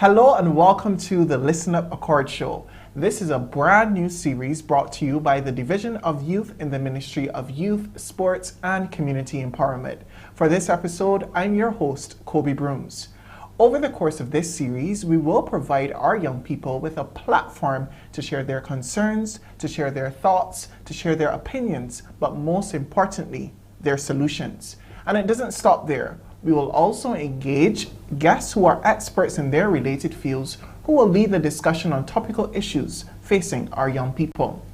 Hello and welcome to the Listen Up Accord Show. This is a brand new series brought to you by the Division of Youth in the Ministry of Youth, Sports and Community Empowerment. For this episode, I'm your host, Kobe Brooms. Over the course of this series, we will provide our young people with a platform to share their concerns, to share their thoughts, to share their opinions, but most importantly, their solutions. And it doesn't stop there. We will also engage guests who are experts in their related fields who will lead the discussion on topical issues facing our young people.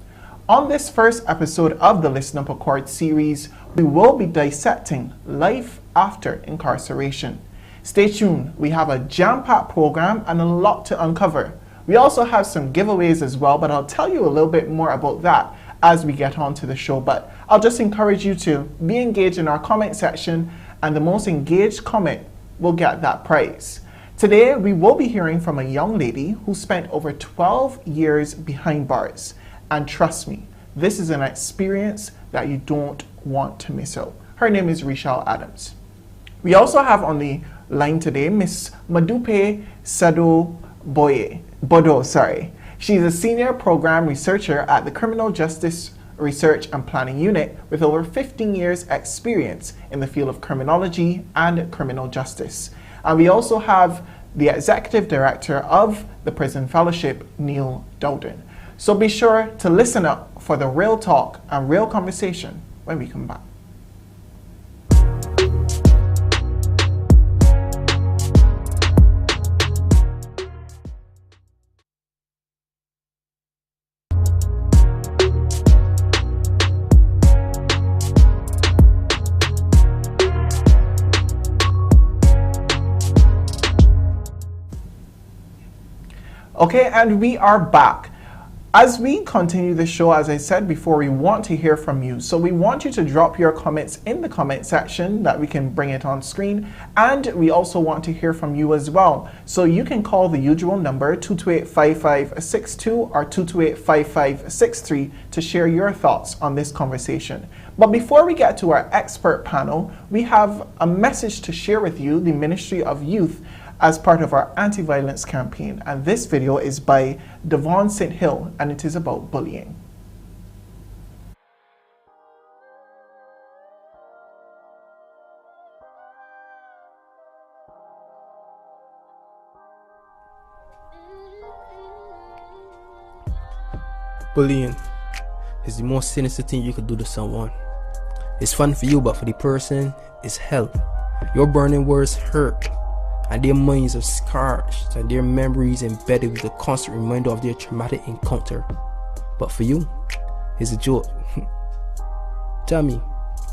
On this first episode of the Listen Up Accord series, we will be dissecting life after incarceration. Stay tuned, we have a jam-packed program and a lot to uncover. We also have some giveaways as well, but I'll tell you a little bit more about that as we get on to the show. But I'll just encourage you to be engaged in our comment section, and the most engaged comment will get that prize. Today, we will be hearing from a young lady who spent over 12 years behind bars. And trust me, this is an experience that you don't want to miss out. Her name is Rachel Adams. We also have on the line today, Miss Madupe Bodo. She's a senior program researcher at the Criminal Justice Research and Planning Unit with over 15 years experience in the field of criminology and criminal justice. And we also have the executive director of the Prison Fellowship, Neil Dowden. So be sure to listen up for the real talk and real conversation when we come back. Okay, and we are back. As we continue the show, as I said before, we want to hear from you. So we want you to drop your comments in the comment section that we can bring it on screen. And we also want to hear from you as well. So you can call the usual number 228-5562 or 228-5563 to share your thoughts on this conversation. But before we get to our expert panel, we have a message to share with you, the Ministry of Youth, as part of our anti-violence campaign. And this video is by Devon St. Hill, and it is about bullying. Bullying is the most sinister thing you could do to someone. It's fun for you, but for the person, it's hell. Your burning words hurt, and their minds are scarred, and their memories embedded with a constant reminder of their traumatic encounter. But for you, it's a joke. Tell me,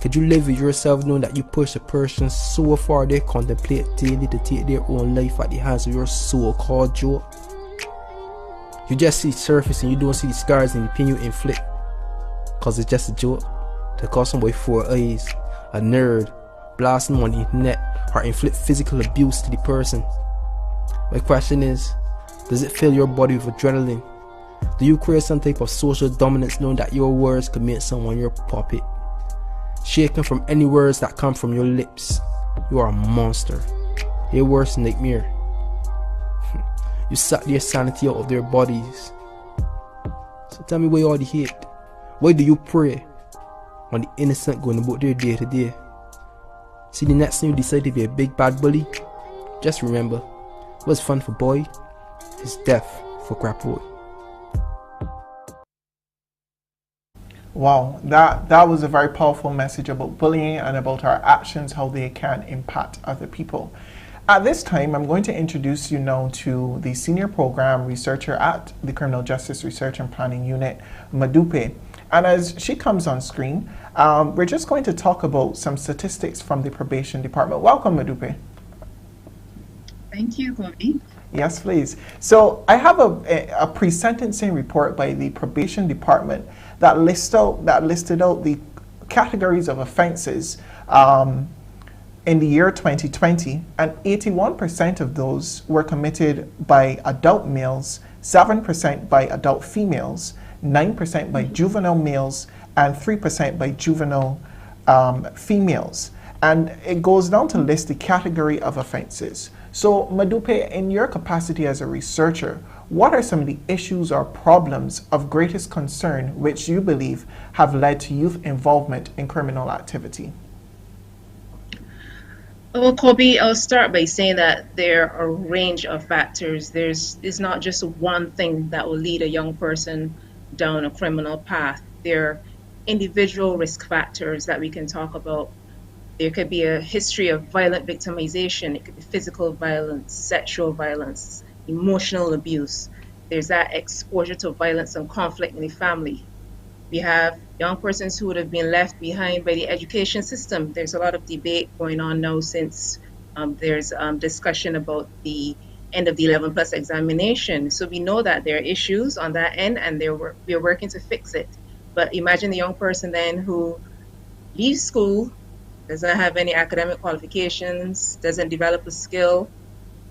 could you live with yourself knowing that you pushed a person so far they contemplate daily to take their own life at the hands of your so-called joke? You just see the surface and you don't see the scars and the pain you inflict, cause it's just a joke to call somebody 4 eyes, a nerd, blast them on the internet, or inflict physical abuse to the person. My question is, does it fill your body with adrenaline? Do you create some type of social dominance knowing that your words could make someone your puppet? Shaken from any words that come from your lips, you are a monster. Your worst nightmare. You suck their sanity out of their bodies. So tell me, why all the hate? Why do you prey on the innocent going about their day to day? See, the next time you decide to be a big bad bully, just remember, what's fun for boy is death for crap boy. Wow, that was a very powerful message about bullying and about our actions, how they can impact other people. At this time, I'm going to introduce you now to the senior program researcher at the Criminal Justice Research and Planning Unit, Madupe. And as she comes on screen, we're just going to talk about some statistics from the probation department. Welcome, Madupe. Thank you, Kobe. Yes, please. So I have a pre-sentencing report by the probation department that listed out the categories of offenses in the year 2020, and 81% of those were committed by adult males, 7% by adult females, 9% by juvenile males, and 3% by juvenile females. And it goes down to list the category of offenses. So, Madupe, in your capacity as a researcher, what are some of the issues or problems of greatest concern which you believe have led to youth involvement in criminal activity? Well, Kobe, I'll start by saying that there are a range of factors. It's not just one thing that will lead a young person down a criminal path. There are individual risk factors that we can talk about. There could be a history of violent victimization. It could be physical violence, sexual violence, emotional abuse. There's that exposure to violence and conflict in the family. We have young persons who would have been left behind by the education system. There's a lot of debate going on now since there's discussion about the end of the 11 plus examination. So we know that there are issues on that end and we're working to fix it. But imagine the young person then who leaves school, doesn't have any academic qualifications, doesn't develop a skill,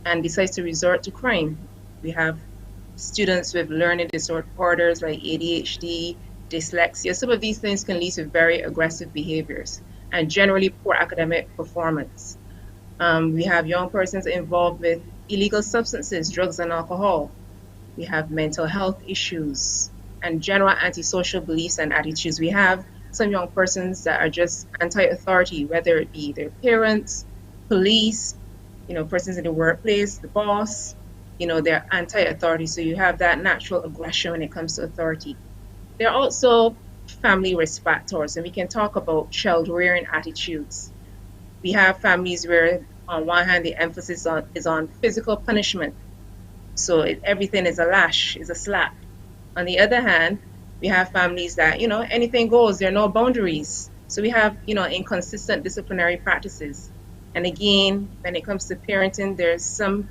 and decides to resort to crime. We have students with learning disorders like ADHD, dyslexia. Some of these things can lead to very aggressive behaviors and generally poor academic performance. We have young persons involved with illegal substances, drugs and alcohol. We have mental health issues and general antisocial beliefs and attitudes. We have some young persons that are just anti-authority, whether it be their parents, police, persons in the workplace, the boss, they're anti-authority. So you have that natural aggression when it comes to authority. There are also family risk factors, and we can talk about child rearing attitudes. We have families where, on one hand, the emphasis is on physical punishment. So everything is a lash, is a slap. On the other hand, we have families that, anything goes, there are no boundaries. So we have, inconsistent disciplinary practices. And again, when it comes to parenting, there's some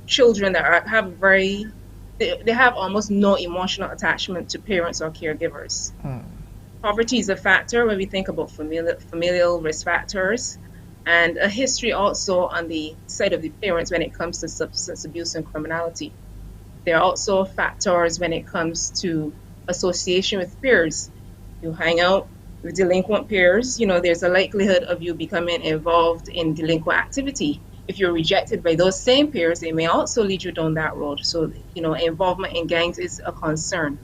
children that they have almost no emotional attachment to parents or caregivers. Poverty is a factor when we think about familial risk factors, and a history also on the side of the parents when it comes to substance abuse and criminality. There are also factors when it comes to association with peers. You hang out with delinquent peers, there's a likelihood of you becoming involved in delinquent activity. If you're rejected by those same peers, they may also lead you down that road. So, involvement in gangs is a concern.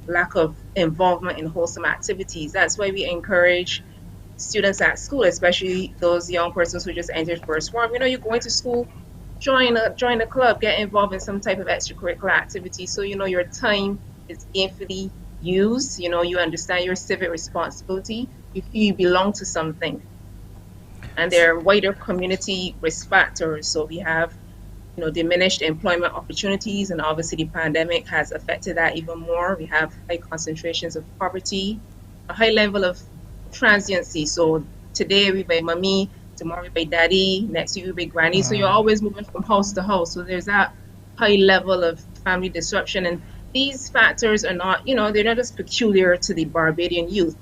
Lack of involvement in wholesome activities. That's why we encourage students at school, especially those young persons who just entered first form. You're going to school, join a club, get involved in some type of extracurricular activity. So, your time is gainfully used. You understand your civic responsibility. You feel you belong to something. And there are wider community risk factors. So we have, diminished employment opportunities, and obviously the pandemic has affected that even more. We have high concentrations of poverty, a high level of transiency. So today we by mommy, tomorrow we by daddy, next week we by granny. So you're always moving from house to house. So there's that high level of family disruption. And these factors are not, they're not just peculiar to the Barbadian youth.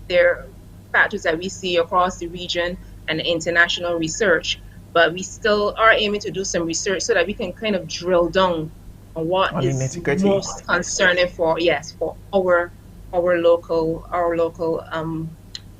They're factors that we see across the region and international research, but we still are aiming to do some research so that we can kind of drill down on what is most concerning for our local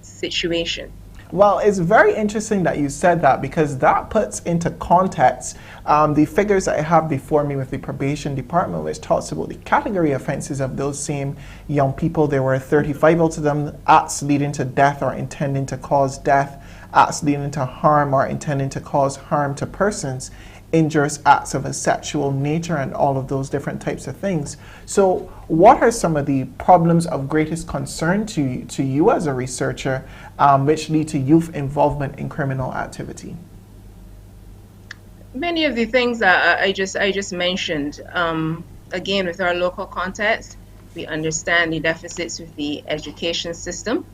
situation. Well, it's very interesting that you said that, because that puts into context the figures that I have before me with the probation department, which talks about the category offenses of those same young people. There were 35 out of them acts leading to death or intending to cause death, acts leading to harm or intending to cause harm to persons, injurious acts of a sexual nature, and all of those different types of things. So what are some of the problems of greatest concern to you as a researcher which lead to youth involvement in criminal activity? Many of the things that I just mentioned. Again, with our local context, we understand the deficits with the education system.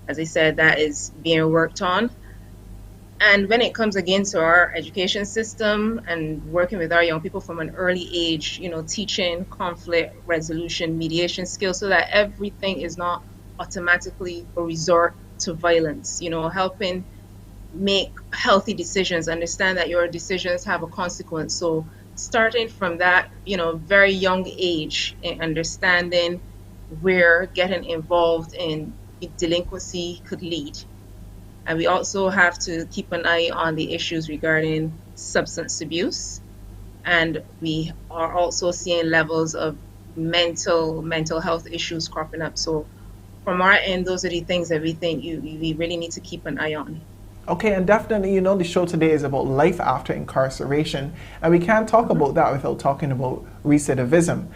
As I said, that is being worked on. And when it comes again to our education system and working with our young people from an early age, teaching conflict resolution, mediation skills, so that everything is not automatically a resort to violence, helping make healthy decisions, understand that your decisions have a consequence. So starting from that, very young age, and understanding where getting involved in delinquency could lead. And we also have to keep an eye on the issues regarding substance abuse. And we are also seeing levels of mental health issues cropping up. So from our end, those are the things that we think we really need to keep an eye on. Okay, and definitely, the show today is about life after incarceration, and we can't talk about that without talking about recidivism.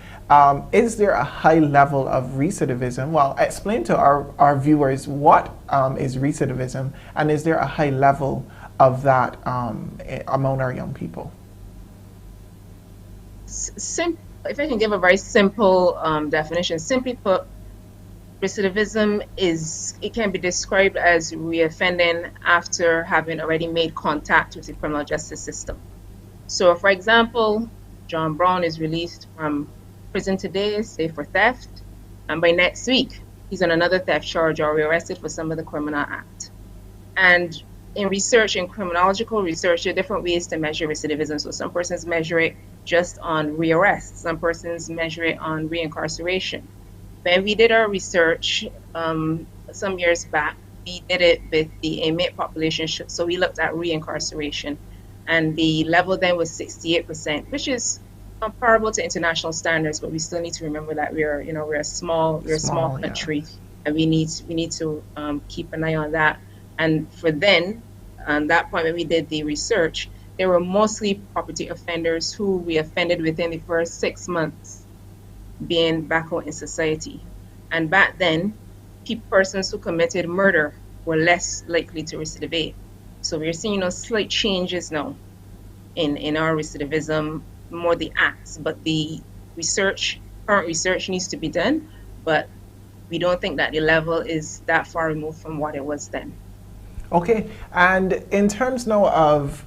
Is there a high level of recidivism? Well, explain to our viewers what is recidivism, and is there a high level of that among our young people? If I can give a very simple definition, simply put, recidivism can be described as reoffending after having already made contact with the criminal justice system. So, for example, John Brown is released from prison today, say for theft, and by next week, he's on another theft charge or arrested for some of the criminal act. And in research, in criminological research, there are different ways to measure recidivism. So some persons measure it just on rearrest. Some persons measure it on reincarceration. When we did our research some years back, we did it with the inmate population. So we looked at reincarceration, and the level then was 68%, which is comparable to international standards. But we still need to remember that we're a small country, yeah. And we need to keep an eye on that. And for then, that point when we did the research, there were mostly property offenders who we offended within the first 6 months being back out in society. And back then, persons who committed murder were less likely to recidivate. So we're seeing slight changes now in our recidivism, more the acts, but the current research needs to be done, but we don't think that the level is that far removed from what it was then. Okay, and in terms now of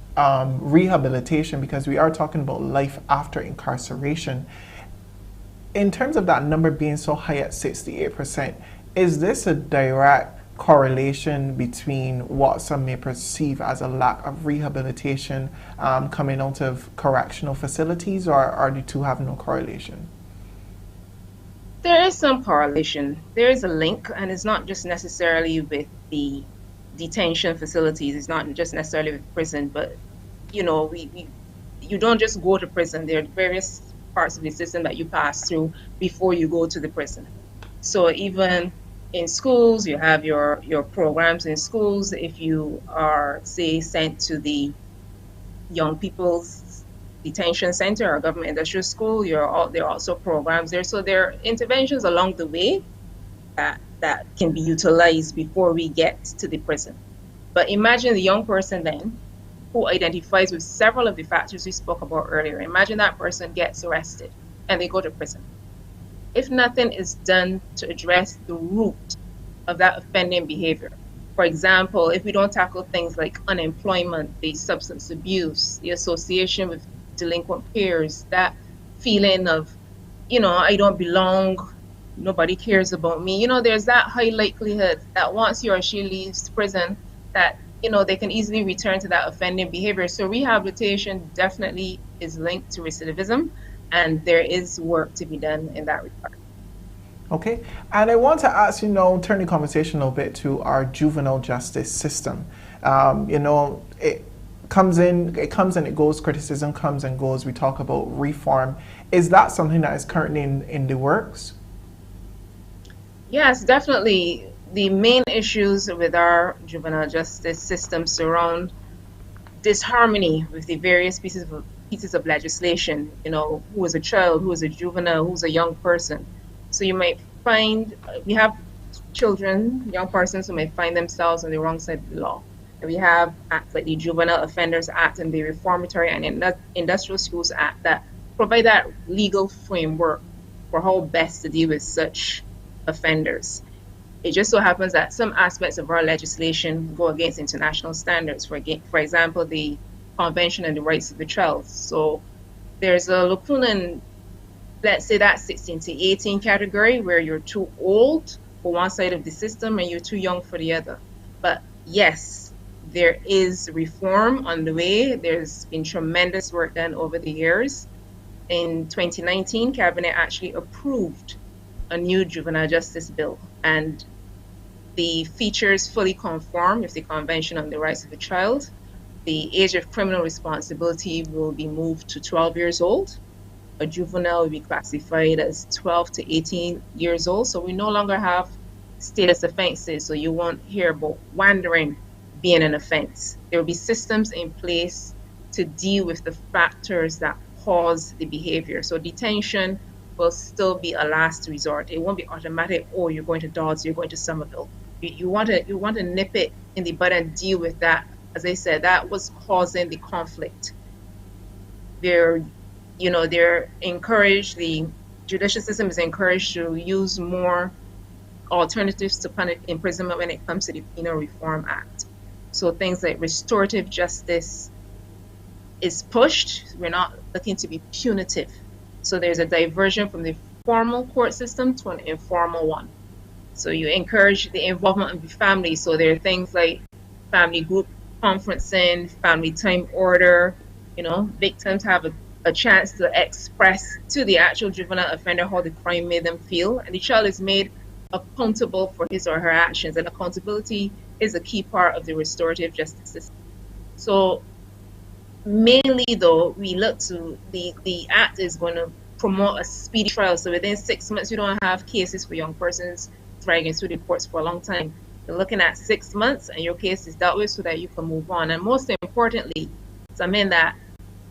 rehabilitation, because we are talking about life after incarceration, in terms of that number being so high at 68%, is this a direct correlation between what some may perceive as a lack of rehabilitation coming out of correctional facilities, or are the two have no correlation? There is some correlation. There is a link, and it's not just necessarily with the detention facilities. It's not just necessarily with prison, but you don't just go to prison. There are various parts of the system that you pass through before you go to the prison. So even in schools, you have your programs in schools. If you are, say, sent to the young people's detention center or government industrial school, there are also programs there. So there are interventions along the way that can be utilized before we get to the prison. But imagine the young person then who identifies with several of the factors we spoke about earlier. Imagine that person gets arrested and they go to prison. If nothing is done to address the root of that offending behavior, for example, if we don't tackle things like unemployment, the substance abuse, the association with delinquent peers, that feeling of, I don't belong, nobody cares about me. There's that high likelihood that once he or she leaves prison, that they can easily return to that offending behavior. So rehabilitation definitely is linked to recidivism, and there is work to be done in that regard. Okay, and I want to ask, turn the conversation a little bit to our juvenile justice system. It comes and it goes, criticism comes and goes. We talk about reform. Is that something that is currently in the works? Yes, definitely. The main issues with our juvenile justice system surround disharmony with the various pieces of legislation. Who is a child, who is a juvenile, who's a young person. So you might find we have children, young persons who may find themselves on the wrong side of the law. And we have acts like the Juvenile Offenders Act and the Reformatory and Industrial Schools Act that provide that legal framework for how best to deal with such offenders. It just so happens that some aspects of our legislation go against international standards. For example, the Convention on the Rights of the Child. So there's a lacuna in, let's say, that 16 to 18 category where you're too old for one side of the system and you're too young for the other. But yes, there is reform on the way. There's been tremendous work done over the years. In 2019, Cabinet actually approved a new juvenile justice bill, and the features fully conform with the Convention on the Rights of the Child. The age of criminal responsibility will be moved to 12 years old. A juvenile will be classified as 12 to 18 years old. So we no longer have status offenses. So you won't hear about wandering being an offense. There will be systems in place to deal with the factors that cause the behavior. So detention will still be a last resort. It won't be automatic, oh, you're going to Dodds, you're going to Somerville. You want to nip it in the bud and deal with that. As I said, that was causing the conflict. They're encouraged, the judicial system is encouraged to use more alternatives to punish imprisonment when it comes to the Penal Reform Act. So things like restorative justice is pushed. We're not looking to be punitive. So there's a diversion from the formal court system to an informal one. So you encourage the involvement of the family. So there are things like family group conferencing, family time order. Victims have a chance to express to the actual juvenile offender how the crime made them feel, and the child is made accountable for his or her actions, and accountability is a key part of the restorative justice system. So mainly though, we look to the act is going to promote a speedy trial. So within 6 months, you don't have cases for young persons dragging through the courts for a long time. You're looking at 6 months and your case is dealt with so that you can move on. And most importantly, something that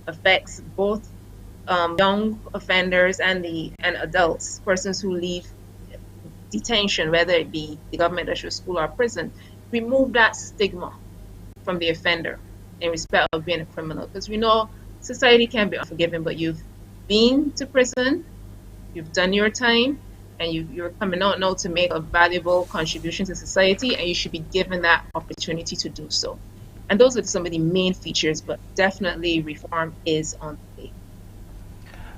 affects both young offenders and adults, persons who leave detention, whether it be the government industrial school or prison, remove that stigma from the offender in respect of being a criminal. Because we know society can be unforgiving, but you've been to prison, you've done your time, and you're coming out now to make a valuable contribution to society, and you should be given that opportunity to do so. And those are some of the main features, but definitely reform is on the way.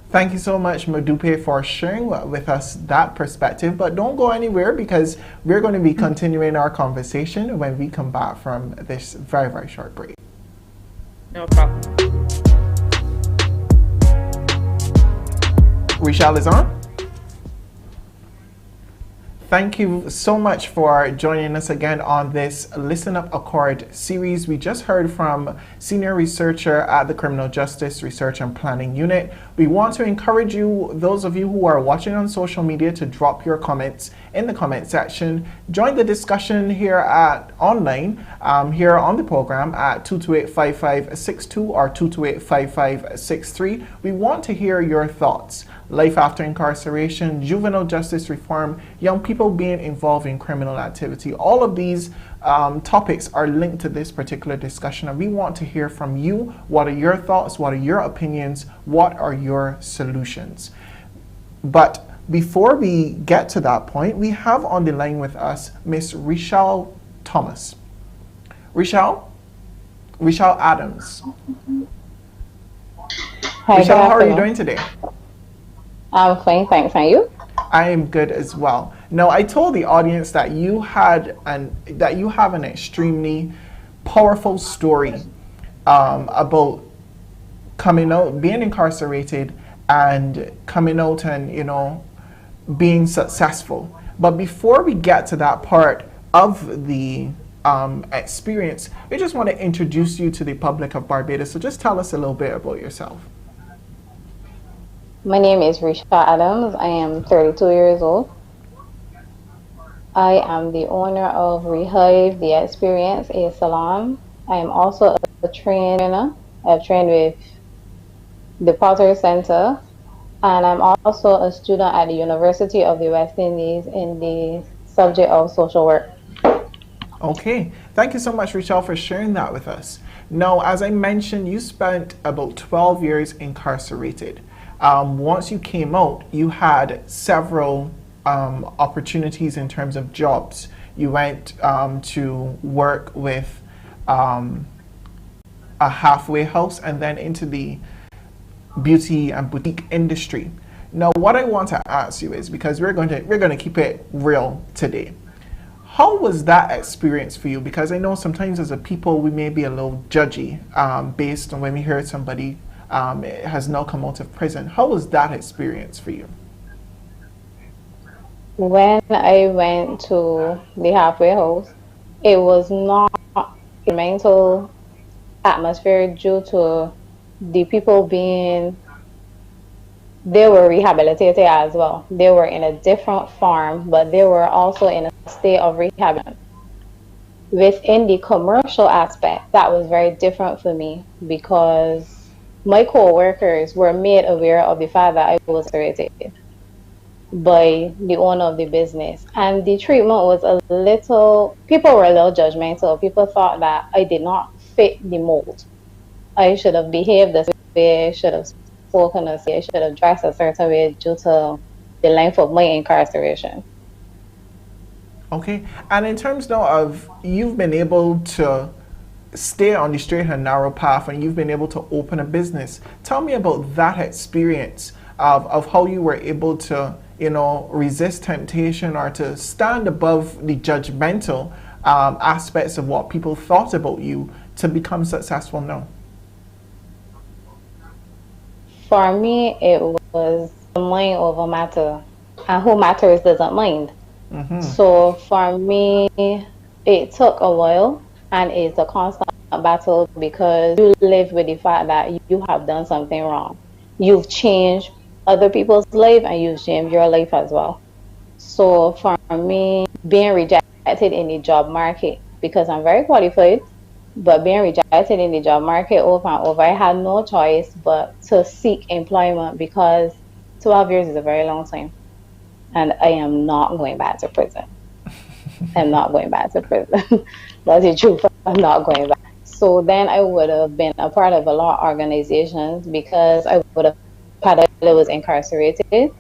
Thank you so much, Modupe, for sharing with us that perspective. But don't go anywhere, because we're going to be continuing our conversation when we come back from this very, very short break. No problem. Richelle is on. Thank you so much for joining us again on this Listen Up Accord series. We just heard from senior researcher at the Criminal Justice Research and Planning Unit. We want to encourage you, those of you who are watching on social media, to drop your comments in the comment section. Join the discussion here online here on the program at 228-5562 or 228-5563. We want to hear your thoughts. Life after incarceration, juvenile justice reform, young people being involved in criminal activity. All of these topics are linked to this particular discussion, and we want to hear from you. What are your thoughts? What are your opinions? What are your solutions? But before we get to that point, we have on the line with us Miss Richelle Thomas. Richelle Adams. Hi, Richelle, how are you doing today? I'm fine, thanks. And you? I am good as well. Now, I told the audience that you have an extremely powerful story about coming out, being incarcerated, and coming out and being successful. But before we get to that part of the experience, we just want to introduce you to the public of Barbados. So just tell us a little bit about yourself. My name is Richelle Adams. I am 32 years old. I am the owner of Rehive The Experience, a salon. I am also a trainer. I've trained with the Potter Center, and I'm also a student at the University of the West Indies in the subject of social work. Okay, thank you so much, Richelle, for sharing that with us. Now, as I mentioned, you spent about 12 years incarcerated. Once you came out, you had several opportunities in terms of jobs. You went to work with a halfway house and then into the beauty and boutique industry. Now, what I want to ask you is, because we're going to keep it real today, how was that experience for you? Because I know sometimes as a people we may be a little judgy based on when we hear somebody has now come out of prison. How was that experience for you? When I went to the halfway house, it was not a mental atmosphere due to the people being, they were rehabilitated as well. They were in a different form, but they were also in a state of rehabilitation. Within the commercial aspect, that was very different for me because my co-workers were made aware of the fact that I was incarcerated by the owner of the business. And the treatment was a little, people were a little judgmental. People thought that I did not fit the mold. I should have behaved this way, I should have spoken this way, I should have dressed a certain way due to the length of my incarceration. Okay, and in terms now of you've been able to stay on the straight and narrow path and you've been able to open a business. Tell me about that experience of how you were able to, resist temptation or to stand above the judgmental aspects of what people thought about you to become successful now. For me, it was mind over matter, and who matters doesn't mind. So for me, it took a while, and it's a constant battle because you live with the fact that you have done something wrong. You've changed other people's life, and you've changed your life as well. So for me, being rejected in the job market, because I'm very qualified, but being rejected in the job market over and over, I had no choice but to seek employment because 12 years is a very long time. And I am not going back to prison. I'm not going back to prison. That's the truth. I'm not going back. So then I would have been a part of a lot of organizations because I would have had I was incarcerated.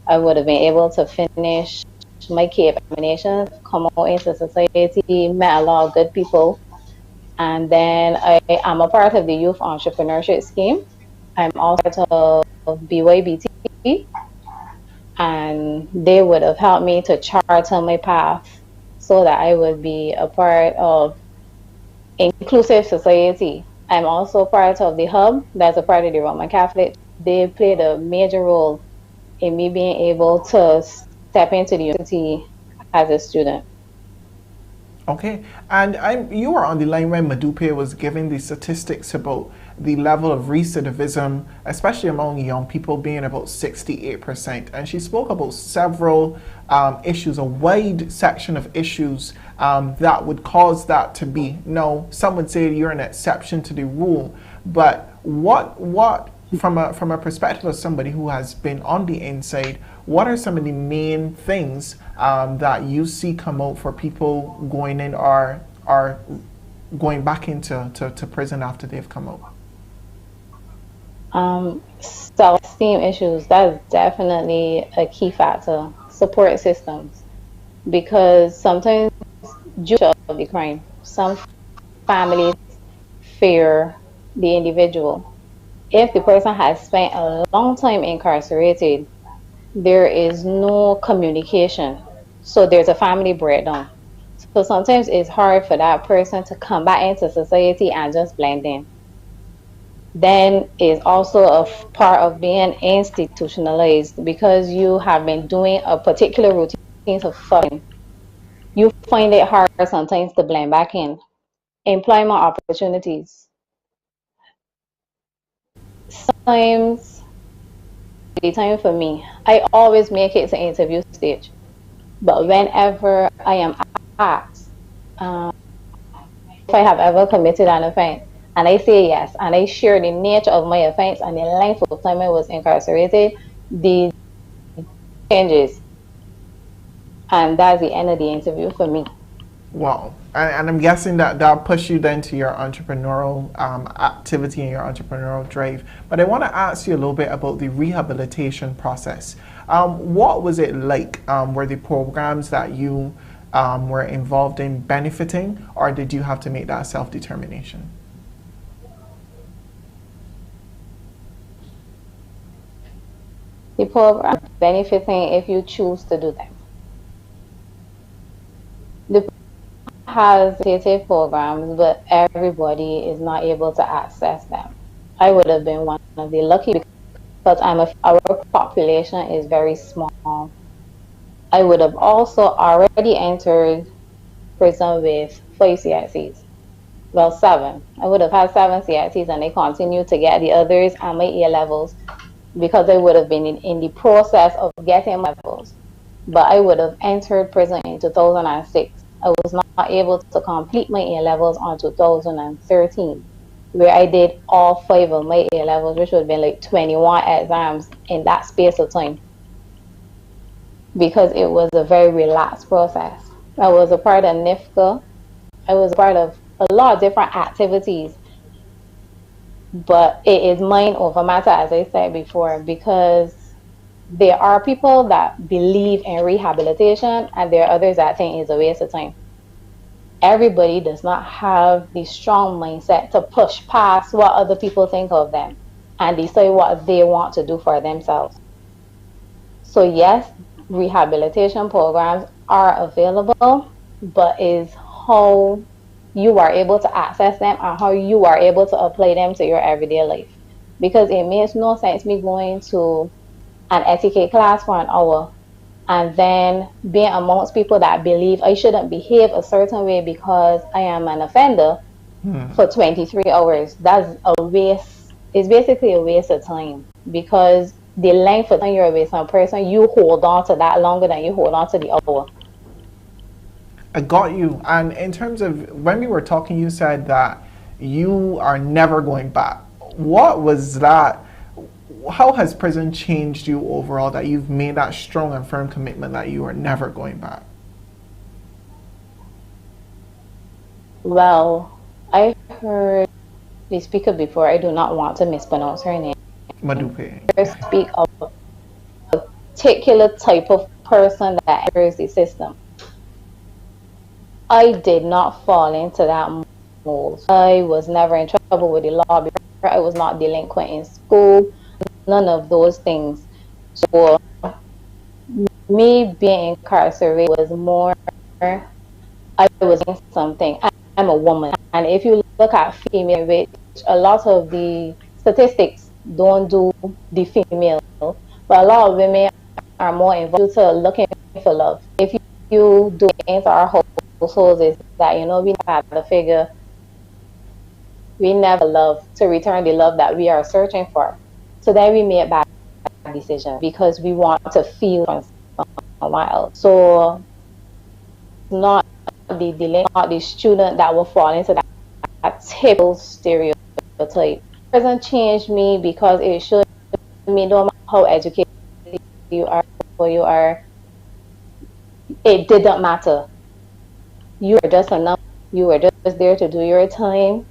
I would have been able to finish my key examinations, come out into society, met a lot of good people. And then I am a part of the youth entrepreneurship scheme. I'm also part of BYBT, and they would have helped me to chart on my path so that I would be a part of inclusive society. I'm also part of the hub that's a part of the Roman Catholic. They played a major role in me being able to step into the university as a student. Okay, and you were on the line when Madupe was giving the statistics about the level of recidivism, especially among young people, being about 68%. And she spoke about several issues, a wide section of issues that would cause that to be. No, some would say you're an exception to the rule, but what from a perspective of somebody who has been on the inside, what are some of the main things that you see come out for people going in or going back into to prison after they've come out? Self-esteem issues, that's definitely a key factor. Support systems, because sometimes due to the crime, some families fear the individual. If the person has spent a long time incarcerated, there is no communication. So there's a family breakdown. So sometimes it's hard for that person to come back into society and just blend in. Then is also a part of being institutionalized because you have been doing a particular routine for fun. You find it hard sometimes to blend back in. Employment opportunities. Sometimes the time for me, I always make it to interview stage. But whenever I am asked if I have ever committed an offense, and I say yes, and I share the nature of my offense and the length of time I was incarcerated, the changes, and that's the end of the interview for me. Wow. And I'm guessing that that pushed you then to your entrepreneurial activity and your entrepreneurial drive. But I want to ask you a little bit about the rehabilitation process. What was it like? Were the programs that you were involved in benefiting, or did you have to make that self-determination? The program benefiting if you choose to do them. The has creative programs, but everybody is not able to access them. I would have been one of the lucky because our population is very small, I would have also already entered prison with 5 CICs. Well, 7. I would have had 7 CICs and they continued to get the others and my A levels because I would have been in the process of getting my levels. But I would have entered prison in 2006. I was not able to complete my A levels on 2013, where I did all 5 of my A levels, which would have been like 21 exams in that space of time, because it was a very relaxed process. I was a part of NIFCA. I was a part of a lot of different activities, but it is mind over matter, as I said before, because there are people that believe in rehabilitation and there are others that think it's a waste of time. Everybody does not have the strong mindset to push past what other people think of them and decide what they want to do for themselves. So yes, rehabilitation programs are available, but is how you are able to access them and how you are able to apply them to your everyday life. Because it makes no sense me going to an etiquette class for an hour and then being amongst people that believe I shouldn't behave a certain way because I am an offender for 23 hours. That's a waste. It's basically a waste of time, because the length of time you're with some person, you hold on to that longer than you hold on to the hour. I got you. And in terms of when we were talking, you said that you are never going back. What was that? How has prison changed you overall that you've made that strong and firm commitment that you are never going back? Well, I heard the speaker before. I do not want to mispronounce her name. Madupe. Speak of a particular type of person that enters the system. I did not fall into that mold. I was never in trouble with the law before. I was not delinquent in school. None of those things. So me being incarcerated was more, I was doing something. I'm a woman. And if you look at female rape, a lot of the statistics don't do the female, but a lot of women are more involved to looking for love. If you do into our households is that, we never have the figure, we never love to return the love that we are searching for. So then we make bad decisions because we want to feel from someone else. So not the student that will fall into that typical stereotype. Prison changed me because it showed me no matter how educated you are, it didn't matter. You are just a number. You were just there to do your time.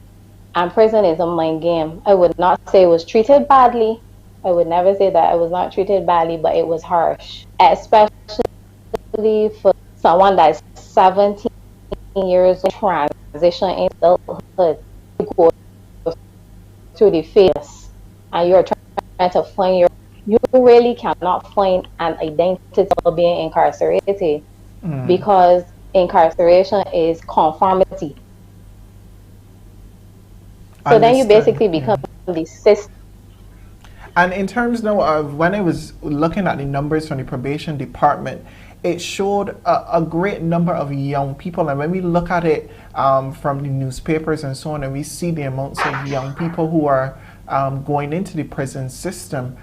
And prison is a mind game. I would not say it was treated badly. I would never say that I was not treated badly, but it was harsh. Especially for someone that's 17 years old, transition in adulthood, you go through the phase, and you're trying to find you really cannot find an identity of being incarcerated, because incarceration is conformity. So then you basically become the system. And in terms now of when I was looking at the numbers from the probation department, it showed a great number of young people. And when we look at it from the newspapers and so on, and we see the amounts of young people who are going into the prison system,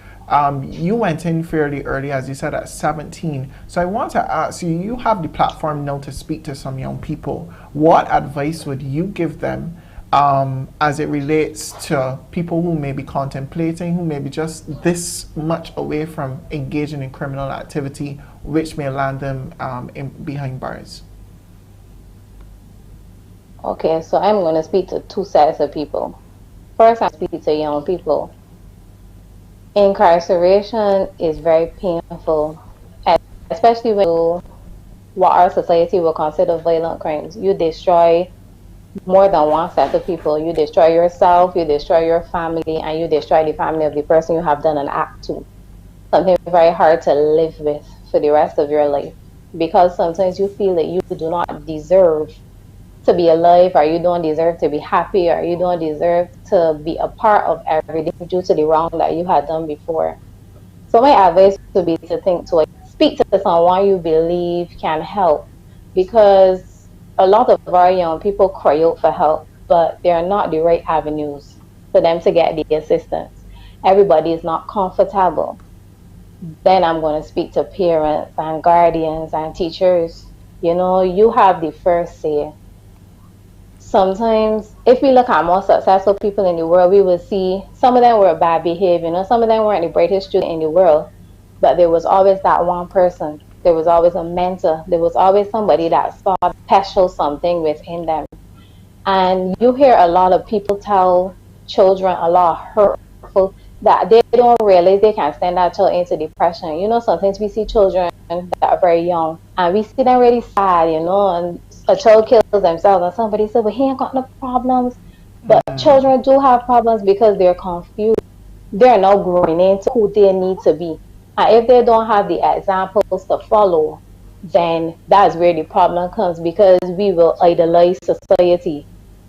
you went in fairly early, as you said, at 17. So I want to ask you, you have the platform now to speak to some young people. What advice would you give them as it relates to people who may be contemplating, who may be just this much away from engaging in criminal activity, which may land them behind bars? Okay, so I'm going to speak to two sets of people. First, I speak to young people. Incarceration is very painful, especially when you do what our society will consider violent crimes. You destroy more than one set of people. You destroy yourself, you destroy your family, and you destroy the family of the person you have done an act to. Something very hard to live with for the rest of your life, because sometimes you feel that you do not deserve to be alive, or you don't deserve to be happy, or you don't deserve to be a part of everything due to the wrong that you had done before. So my advice would be to think twice speak to someone you believe can help, because a lot of our young people cry out for help, but they're not the right avenues for them to get the assistance. Everybody is not comfortable. Then I'm going to speak to parents and guardians and teachers. You know, you have the first say. Sometimes, if we look at more successful people in the world, we will see some of them were bad behavior. You know, some of them weren't the brightest student in the world, but there was always that one person. There was always a mentor. There was always somebody that saw special something within them. And you hear a lot of people tell children a lot of hurtful that they don't realize they can send that child into depression. You know, sometimes we see children that are very young and we see them really sad, you know, and a child kills themselves and somebody says, well, he ain't got no problems. But children do have problems because they're confused. They're not growing into who they need to be. And if they don't have the examples to follow, then that's where the problem comes, because we will idolize society.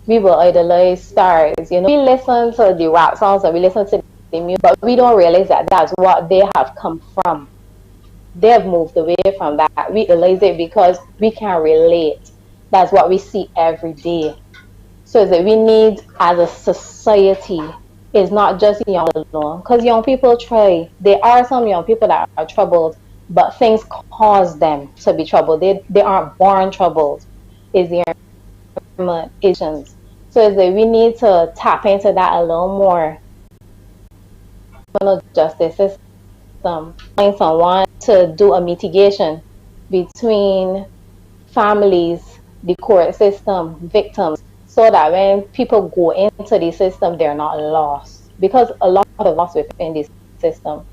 We will idolize stars. You know, we listen to the rap songs and we listen to the music, but we don't realize that that's what they have come from. They've moved away from that. We idolize it because we can relate. That's what we see every day. So that we need, as a society, it's not just young alone, because young people try. There are some young people that are troubled, but things cause them to be troubled. They aren't born troubled. It's the environment. So is that we need to tap into that a little more. Criminal justice system, find someone to do a mitigation between families, the court system, victims, so that when people go into the system, they're not lost. Because a lot of us within this system,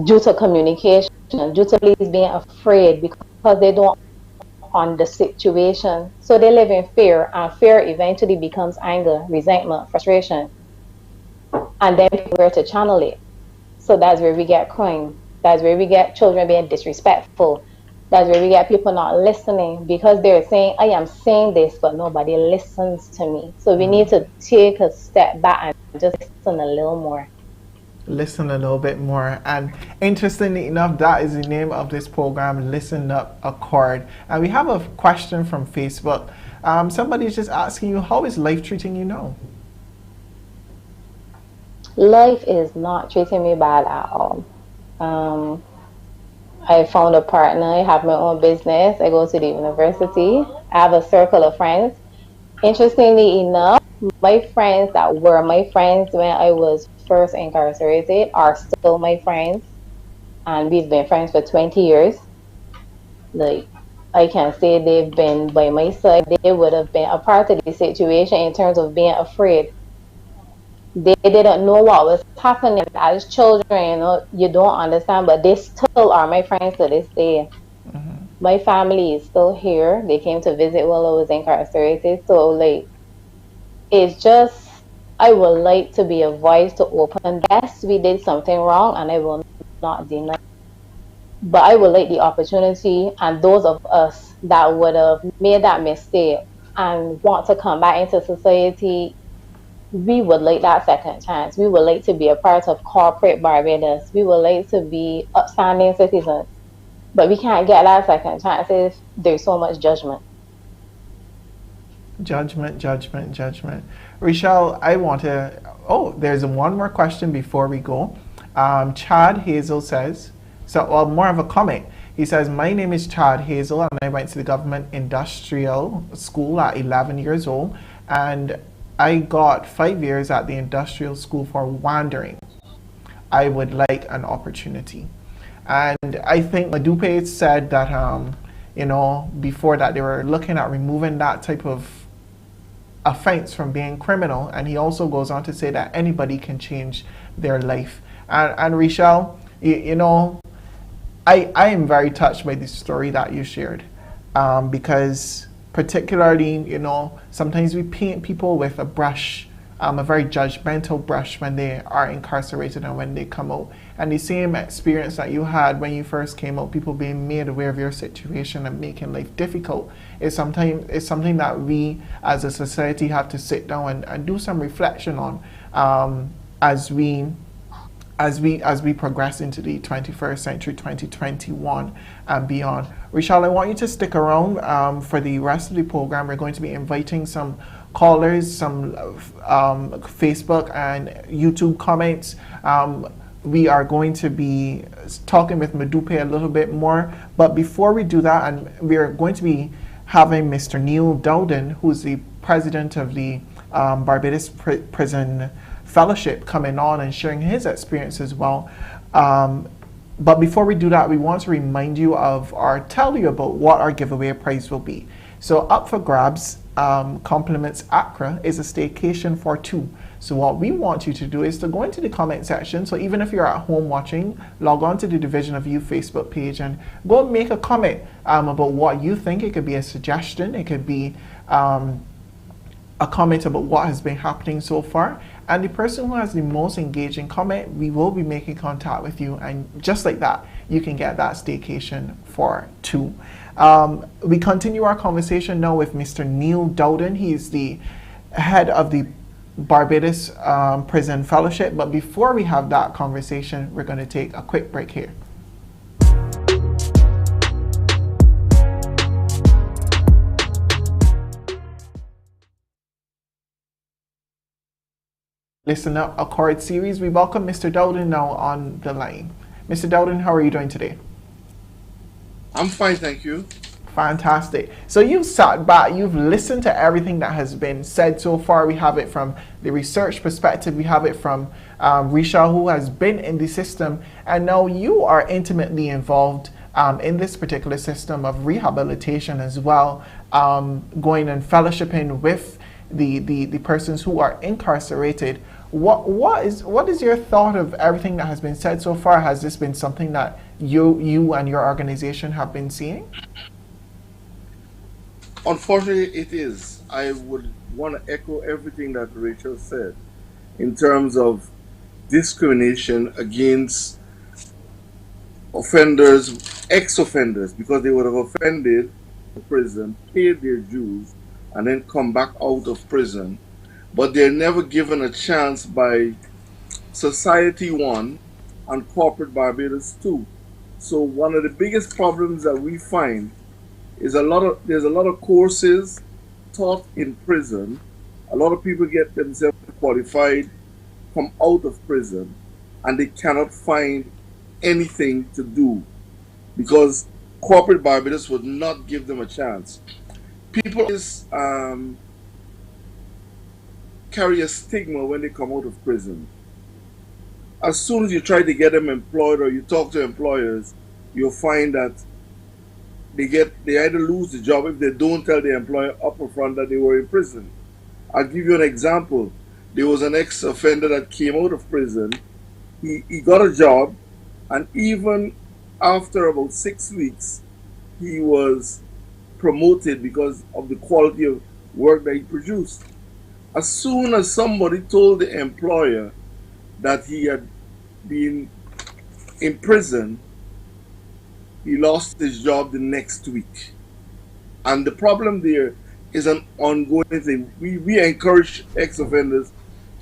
due to communication, due to police being afraid because they don't on the situation, so they live in fear, and fear eventually becomes anger, resentment, frustration, and then people where to channel it. So that's where we get crime. That's where we get children being disrespectful. That's where we get people not listening, because they're saying, I am saying this, but nobody listens to me. So we need to take a step back and just listen a little more. Listen a little bit more. And interestingly enough, that is the name of this program, Listen Up Accord. And we have a question from Facebook. Somebody's just asking you, how is life treating you now? Life is not treating me bad at all. I found a partner, I have my own business, I go to the university, I have a circle of friends. Interestingly enough, my friends that were my friends when I was first incarcerated are still my friends, and we've been friends for 20 years. Like, I can say they've been by my side. They would have been a part of the situation in terms of being afraid. They didn't know what was happening as children, you know, you don't understand, but they still are my friends to this day. My family is still here. They came to visit while I was incarcerated. So, like, it's just, I would like to be a voice to open. Yes, we did something wrong, and I will not deny. But I would like the opportunity, and those of us that would have made that mistake and want to come back into society, we would like that second chance. We would like to be a part of corporate Barbados. We would like to be upstanding citizens. But we can't get that second chance if there's so much judgment. Judgment. Rochelle, I want to... Oh, there's one more question before we go. Chad Hazel says... well, more of a comment. He says, my name is Chad Hazel, and I went to the government industrial school at 11 years old. And I got 5 years at the industrial school for wandering. I would like an opportunity. And I think Madupe said that, you know, before that they were looking at removing that type of offense from being criminal. And he also goes on to say that anybody can change their life. And Rochelle, you know, I am very touched by the story that you shared, because particularly, you know, sometimes we paint people with a brush, a very judgmental brush when they are incarcerated and when they come out. And the same experience that you had when you first came out, people being made aware of your situation and making life difficult, is something that we as a society have to sit down and do some reflection on, as we as we progress into the 21st century, 2021 and beyond. Richelle, I want you to stick around for the rest of the program. We're going to be inviting some callers, some Facebook and YouTube comments. We are going to be talking with Madupe a little bit more, but before we do that, and we're going to be having Mr. Neil Dowden, who's the president of the Barbados Prison Fellowship, coming on and sharing his experience as well. But before we do that, we want to remind you of tell you about what our giveaway prize will be. So up for grabs, Compliments Accra is a staycation for two. So what we want you to do is to go into the comment section. So even if you're at home watching, log on to the Division of Youth Facebook page and go and make a comment about what you think. It could be a suggestion. It could be a comment about what has been happening so far. And the person who has the most engaging comment, we will be making contact with you. And just like that, you can get that staycation for two. We continue our conversation now with Mr. Neil Dowden. He is the head of the Barbados Prison Fellowship. But before we have that conversation, we're going to take a quick break here. Listen Up Accord series. We welcome Mr. Dowden now on the line. Mr. Dowden, how are you doing today? I'm fine, thank you. Fantastic. So you've sat back, you've listened to everything that has been said so far. We have it from the research perspective, we have it from Richelle, who has been in the system, and now you are intimately involved in this particular system of rehabilitation as well, going and fellowshipping with the persons who are incarcerated. What is your thought of everything that has been said so far? Has this been something that you and your organization have been seeing? Unfortunately, it is. I would want to echo everything that Rachel said in terms of discrimination against offenders, ex-offenders, because they would have offended in prison, paid their dues, and then come back out of prison. But they're never given a chance by Society 1 and Corporate Barbados 2. So one of the biggest problems that we find is there's a lot of courses taught in prison. A lot of people get themselves qualified, come out of prison, and they cannot find anything to do because Corporate Barbados would not give them a chance. People carry a stigma when they come out of prison. As soon as you try to get them employed or you talk to employers, you'll find that they either lose the job if they don't tell the employer up front that they were in prison. I'll give you an example. There was an ex-offender that came out of prison. He got a job, and even after about 6 weeks, he was promoted because of the quality of work that he produced. As soon as somebody told the employer that he had been in prison, he lost his job the next week. And the problem there is an ongoing thing. We encourage ex-offenders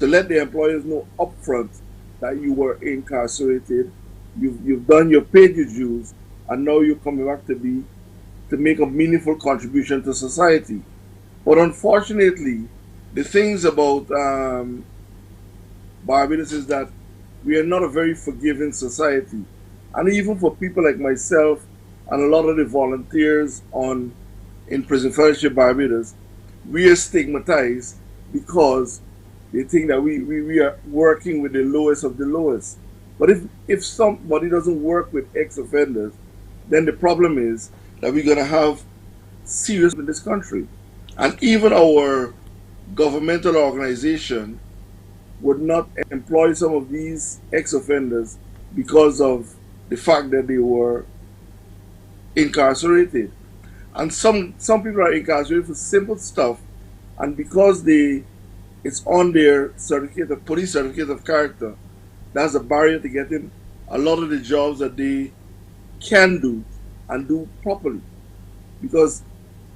to let the employers know upfront that you were incarcerated, you've done your paid your dues, and now you're coming back to make a meaningful contribution to society. But unfortunately, the things about Barbados is that we are not a very forgiving society. And even for people like myself and a lot of the volunteers in Prison Fellowship Barbados, we are stigmatized because they think that we are working with the lowest of the lowest. But if somebody doesn't work with ex-offenders, then the problem is that we're going to have serious in this country. And even our governmental organization would not employ some of these ex-offenders because of the fact that they were incarcerated. And some people are incarcerated for simple stuff, and because it's on their certificate, the police certificate of character, that's a barrier to getting a lot of the jobs that they can do and do properly. Because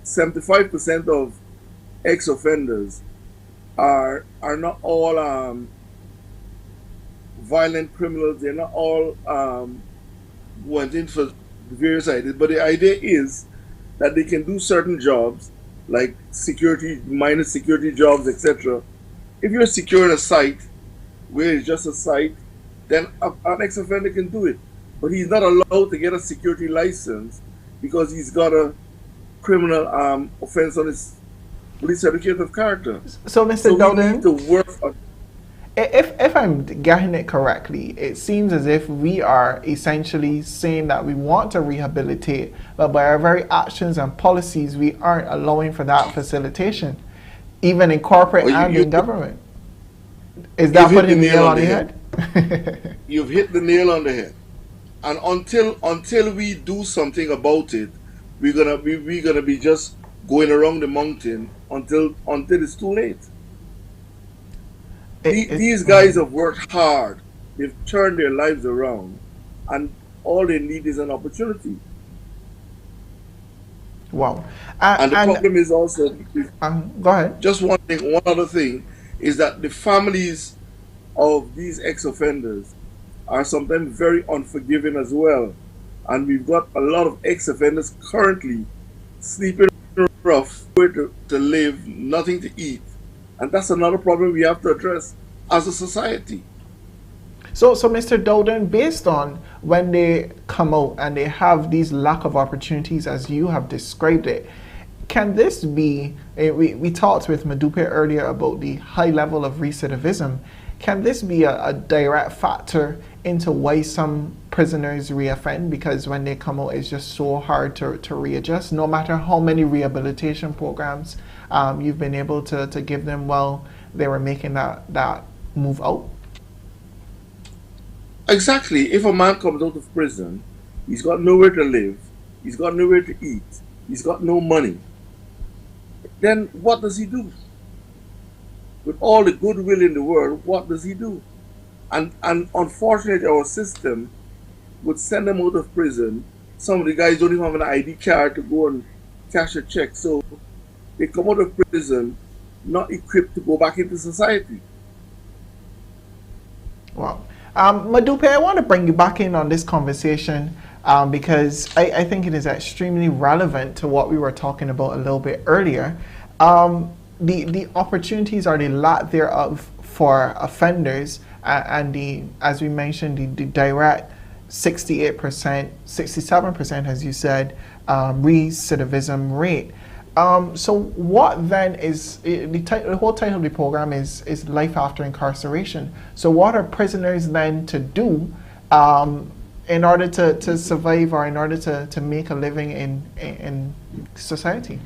75% of ex-offenders are not all violent criminals. They're not all went in for various ideas, but the idea is that they can do certain jobs like security, minor security jobs, etc. If you're securing a site where it's just a site, then an ex-offender can do it. But he's not allowed to get a security license because he's got a criminal offense on his police certificate of character. So, Mr. So we Dowden, need to work on. if I'm getting it correctly, it seems as if we are essentially saying that we want to rehabilitate, but by our very actions and policies, we aren't allowing for that facilitation, even in corporate Well, and you- in government. Is that You've hit putting the the nail nail on on the the head? You've hit the nail on the head. And until we do something about it, we're gonna be just going around the mountain until it's too late. These guys have worked hard. They've turned their lives around, and all they need is an opportunity. Wow. And the problem is also, Go ahead. just one thing, one other thing, is that the families of these ex-offenders are sometimes very unforgiving as well. And we've got a lot of ex-offenders currently sleeping rough, nowhere to live, nothing to eat. And that's another problem we have to address as a society. So, Mr. Dowden, based on when they come out and they have these lack of opportunities as you have described it, can this be, we talked with Madupe earlier about the high level of recidivism, can this be a direct factor into why some prisoners reoffend? Because when they come out, it's just so hard to readjust, no matter how many rehabilitation programs you've been able to give them while they were making that move out? Exactly. If a man comes out of prison, he's got nowhere to live, he's got nowhere to eat, he's got no money, then what does he do? With all the goodwill in the world, what does he do? And unfortunately, our system would send them out of prison. Some of the guys don't even have an ID card to go and cash a check. So they come out of prison not equipped to go back into society. Wow. Madupe, I want to bring you back in on this conversation because I think it is extremely relevant to what we were talking about a little bit earlier. The opportunities or the lack thereof for offenders and the, as we mentioned, the direct 68%, 67%, as you said, recidivism rate. So what then is, the whole title of the program is Life After Incarceration. So what are prisoners then to do in order to survive or in order to make a living in society?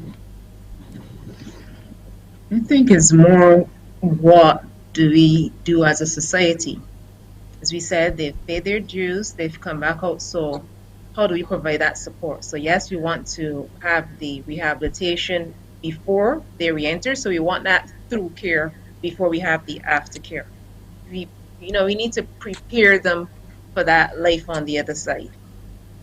I think it's more what do we do as a society? As we said, they've paid their dues, they've come back out, so how do we provide that support? So yes, we want to have the rehabilitation before they re-enter, so we want that through care before we have the aftercare. We need to prepare them for that life on the other side.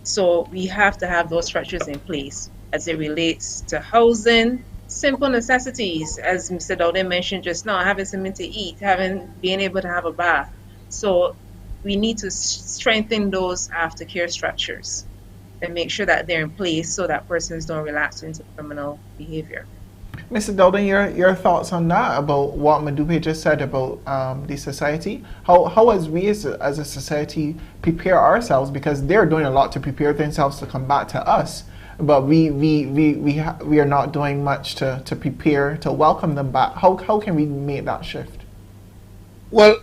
So we have to have those structures in place as it relates to housing, simple necessities, as Mr. Dowden mentioned just now, having something to eat, being able to have a bath. So we need to strengthen those aftercare structures and make sure that they're in place so that persons don't relapse into criminal behavior. Mr. Dowden, your thoughts on that, about what Madupe just said about the society? How as we as a society prepare ourselves, because they're doing a lot to prepare themselves to come back to us, but we are not doing much to prepare to welcome them back. How can we make that shift? Well,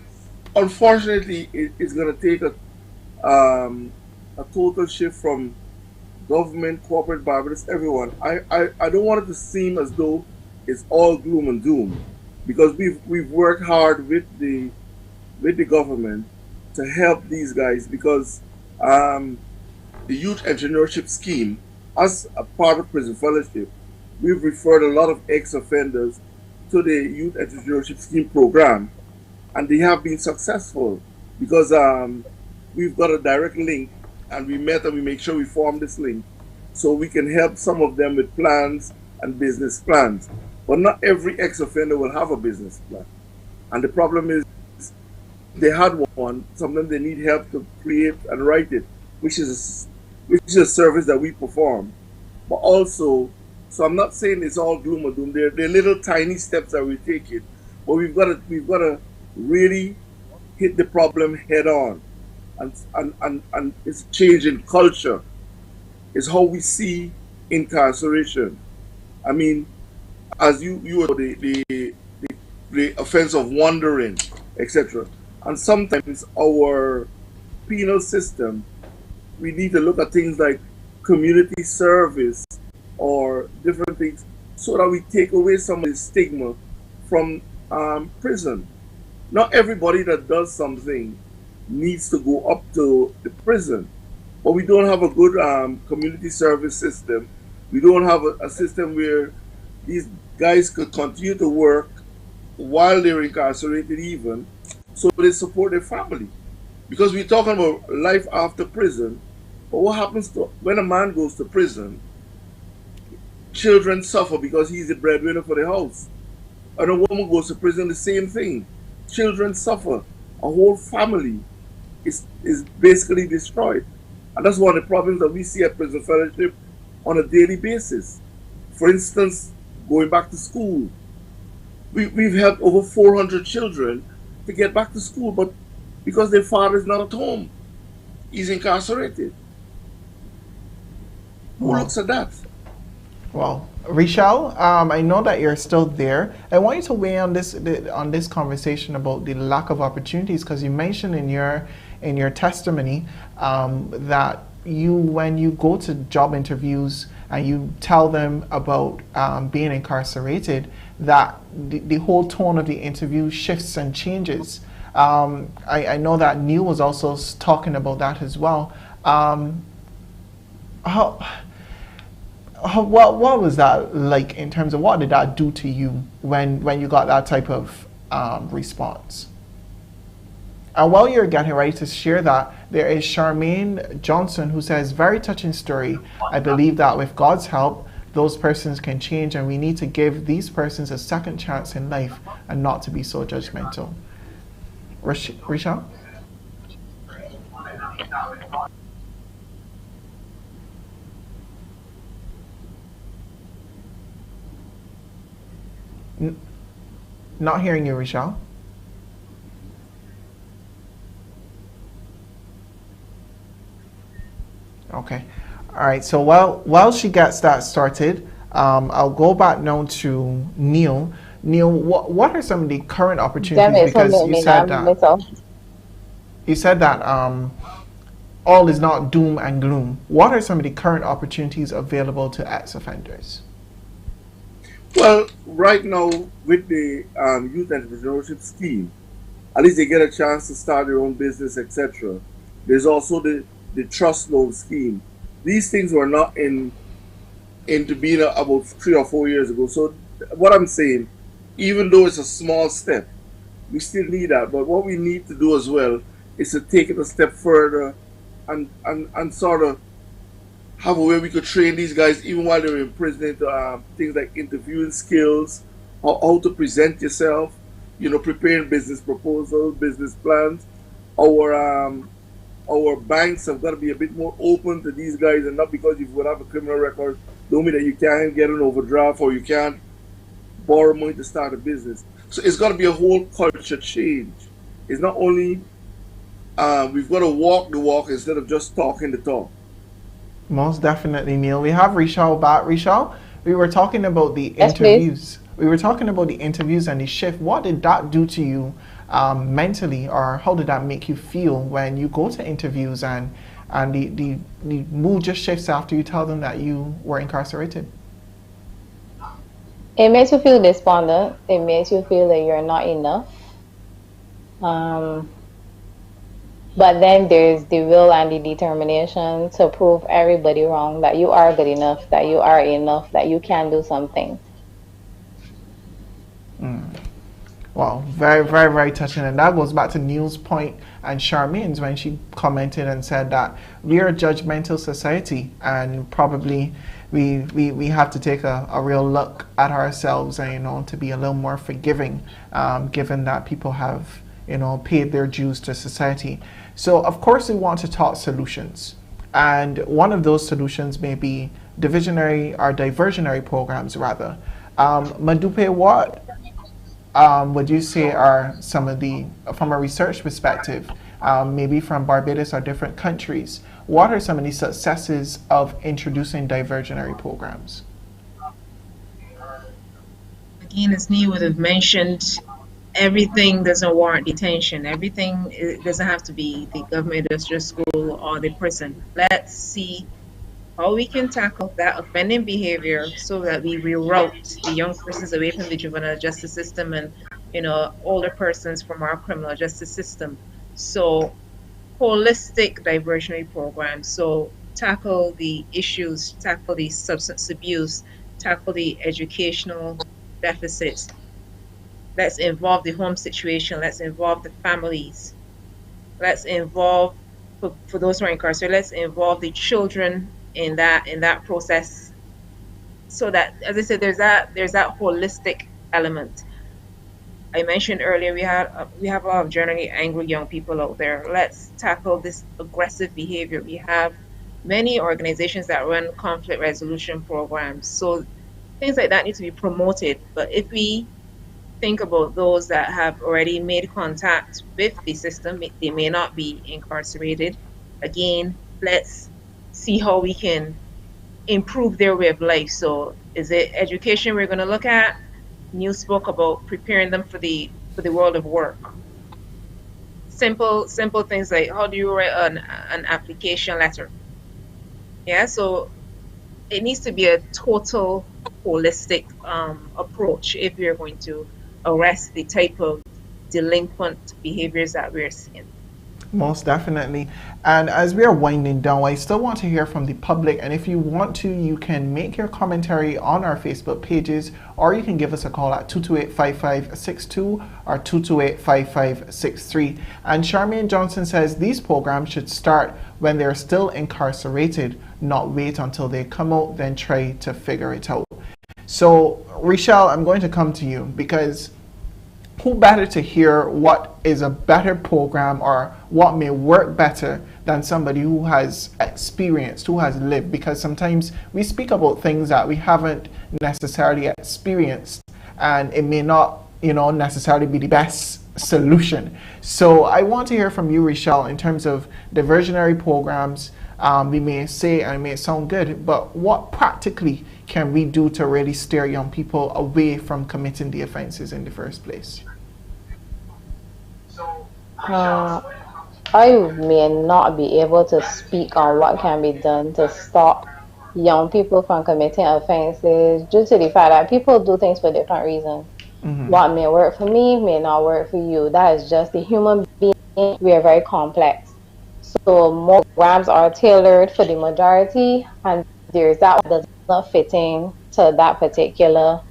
unfortunately, it's going to take a total shift from government, corporate, Barbados, everyone. I don't want it to seem as though it's all gloom and doom, because we've worked hard with the government to help these guys, because the youth entrepreneurship scheme, as a part of prison fellowship, we've referred a lot of ex-offenders to the youth entrepreneurship scheme program, and they have been successful because we've got a direct link, and we met and we make sure we form this link so we can help some of them with plans and business plans. But not every ex-offender will have a business plan. And the problem is they had one. Sometimes they need help to create and write it, which is a service that we perform. But also, so I'm not saying it's all gloom or doom. They're little tiny steps that we take it, but we've got to really hit the problem head on, and it's change in culture. It's how we see incarceration. I mean, as you were the offense of wandering, etc. And sometimes our penal system, we need to look at things like community service or different things so that we take away some of the stigma from prison. Not everybody that does something needs to go up to the prison, but we don't have a good community service system. We don't have a system where these guys could continue to work while they're incarcerated, even so they support their family. Because we're talking about life after prison, but what happens when a man goes to prison? Children suffer because he's the breadwinner for the house. And a woman goes to prison, the same thing. Children suffer. A whole family is basically destroyed. And that's one of the problems that we see at Prison Fellowship on a daily basis. For instance, going back to school. We've helped over 400 children to get back to school, but because their father is not at home, he's incarcerated. Who looks at that? Well, Richelle, I know that you're still there. I want you to weigh on this conversation about the lack of opportunities, because you mentioned in your testimony that when you go to job interviews and you tell them about being incarcerated, that the whole tone of the interview shifts and changes. I know that Neil was also talking about that as well. What was that like in terms of what did that do to you when you got that type of response? And while you're getting ready to share that, there is Charmaine Johnson who says, very touching story. I believe that with God's help, those persons can change, and we need to give these persons a second chance in life and not to be so judgmental. Risha? Not hearing you, Risha. Okay. All right. So while she gets that started, I'll go back now to Neil. Neil, what are some of the current opportunities? Because you said that all is not doom and gloom. What are some of the current opportunities available to ex-offenders? Well, right now with the youth entrepreneurship scheme, at least they get a chance to start their own business, etc. There's also the trust loan scheme. These things were not into being about 3 or 4 years ago. So what I'm saying, even though it's a small step, we still need that. But what we need to do as well is to take it a step further and sort of have a way we could train these guys even while they're in prison into things like interviewing skills, how to present yourself, preparing business proposals, business plans. Our banks have got to be a bit more open to these guys, and not because you would have a criminal record don't mean that you can't get an overdraft or you can't borrow money to start a business. So it's got to be a whole culture change. It's not only we've got to walk the walk instead of just talking the talk. Most definitely, Neil. We have Richelle back. Richelle, we were talking about the interviews. We were talking about the interviews and the shift. What did that do to you mentally, or how did that make you feel when you go to interviews and the mood just shifts after you tell them that you were incarcerated? It makes you feel despondent. It makes you feel that you're not enough. But then there's the will and the determination to prove everybody wrong, that you are good enough, that you are enough, that you can do something. Wow, very, very, very touching. And that goes back to Neil's point and Charmaine's when she commented and said that we are a judgmental society, and probably we have to take a real look at ourselves and to be a little more forgiving, given that people have paid their dues to society. So of course we want to talk solutions. And one of those solutions may be diversionary programs rather. Madupe, what would you say are some of the, from a research perspective, maybe from Barbados or different countries, what are some of the successes of introducing diversionary programs? Again, as Neil would have mentioned, everything doesn't warrant detention. Everything it doesn't have to be the government industrial school or the prison. Let's see how we can tackle that offending behavior so that we reroute the young persons away from the juvenile justice system and older persons from our criminal justice system. So holistic diversionary programs. So tackle the issues, tackle the substance abuse, tackle the educational deficits. Let's involve the home situation. Let's involve the families. Let's involve, for those who are incarcerated, let's involve the children in that process. So that, as I said, there's that holistic element. I mentioned earlier we have a lot of generally angry young people out there. Let's tackle this aggressive behavior. We have many organizations that run conflict resolution programs. So things like that need to be promoted. But if we think about those that have already made contact with the system, they may not be incarcerated. Again, let's see how we can improve their way of life. So is it education we're going to look at? Neil spoke about preparing them for the world of work. Simple things like how do you write an application letter? Yeah, so it needs to be a total holistic approach if we're going to arrest the type of delinquent behaviors that we're seeing. Most definitely. And as we are winding down, I still want to hear from the public. And if you want to, you can make your commentary on our Facebook pages, or you can give us a call at 228-5562 or 228-5563. And Charmaine Johnson says these programs should start when they're still incarcerated, not wait until they come out, then try to figure it out. So, Richelle, I'm going to come to you because who better to hear what is a better program or what may work better than somebody who has experienced, who has lived? Because sometimes we speak about things that we haven't necessarily experienced, and it may not, necessarily be the best solution. So I want to hear from you, Richelle, in terms of diversionary programs. We may say, and it may sound good, but what practically can we do to really steer young people away from committing the offenses in the first place? I may not be able to speak on what can be done to stop young people from committing offenses due to the fact that people do things for different reasons. Mm-hmm. What may work for me may not work for you. That is just the human being. We are very complex. So more programs are tailored for the majority, and there's that one that does not fit in to that particular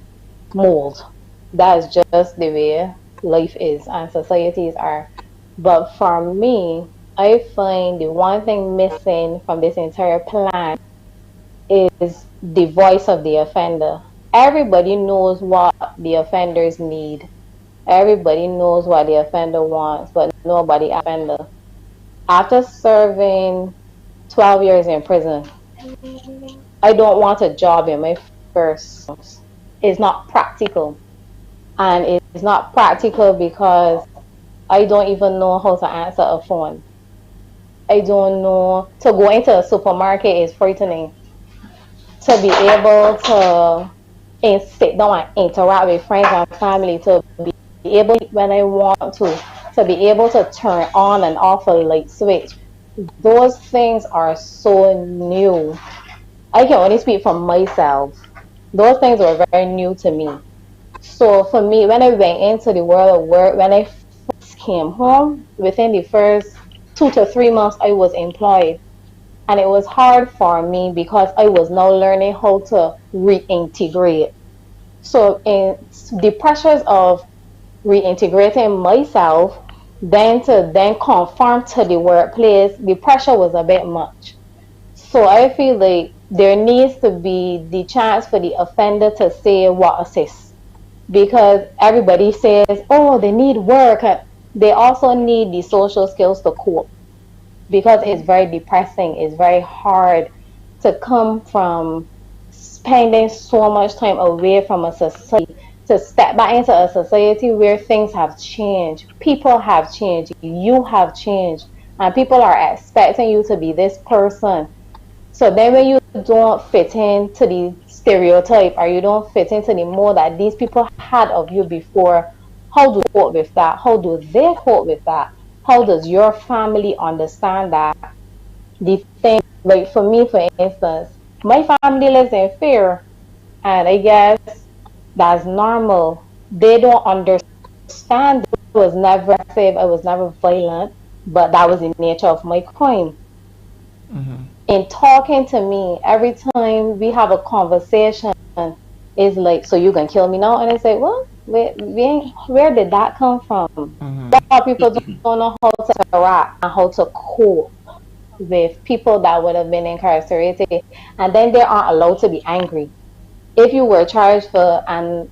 mold. That is just the way life is and societies are. But for me, I find the one thing missing from this entire plan is the voice of the offender. Everybody knows what the offenders need. Everybody knows what the offender wants, but nobody offender. After serving 12 years in prison, I don't want a job in my first. It's not practical. And it's not practical because I don't even know how to answer a phone. I don't know. To go into a supermarket is frightening. To be able to sit down and interact with friends and family, to be able, when I want to be able to turn on and off a light switch, those things are so new. I can only speak for myself. Those things were very new to me. So for me, when I went into the world of work, when I first came home, within the first 2 to 3 months, I was employed. And it was hard for me because I was now learning how to reintegrate. So in the pressures of reintegrating myself, then to conform to the workplace, the pressure was a bit much. So I feel like there needs to be the chance for the offender to say what assists. Because everybody says, oh, they need work. they also need the social skills to cope, because it's very depressing. It's very hard to come from spending so much time away from a society to step back into a society where things have changed, people have changed, you have changed, and people are expecting you to be this person. So then when you don't fit into the stereotype, or you don't fit into the mold that these people had of you before, how do you cope with that? How do they cope with that? How does your family understand that? The thing, like for me, for instance, my family lives in fear, and I guess that's normal. They don't understand. I was never aggressive, I was never violent, but that was the nature of my crime. In talking to me, every time we have a conversation, it's like, so you gonna kill me now? And I say, well, where did that come from? A lot of people don't know how to interact and how to cope with people that would have been incarcerated, and then they aren't allowed to be angry. If you were charged for an